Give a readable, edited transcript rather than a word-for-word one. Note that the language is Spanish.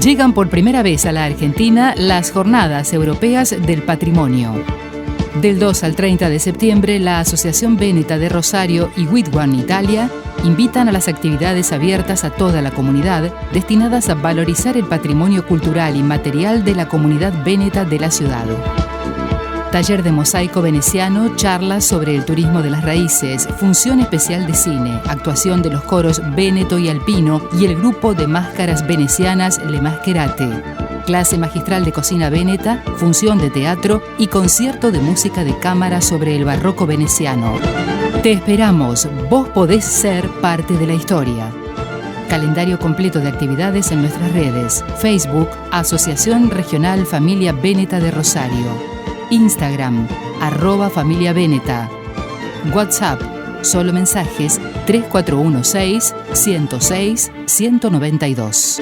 Llegan por primera vez a la Argentina las Jornadas Europeas del Patrimonio. Del 2 al 30 de septiembre, la Asociación Véneta de Rosario y Witwan Italia invitan a las actividades abiertas a toda la comunidad destinadas a valorizar el patrimonio cultural y material de la comunidad véneta de la ciudad. Taller de mosaico veneciano, charlas sobre el turismo de las raíces, función especial de cine, actuación de los coros Véneto y Alpino y el grupo de máscaras venecianas Le Mascherate. Clase magistral de cocina véneta, función de teatro y concierto de música de cámara sobre el barroco veneciano. Te esperamos, vos podés ser parte de la historia. Calendario completo de actividades en nuestras redes: Facebook, Asociación Regional Familia Véneta de Rosario. Instagram, @Familia Véneta. WhatsApp, solo mensajes 3416 106 192.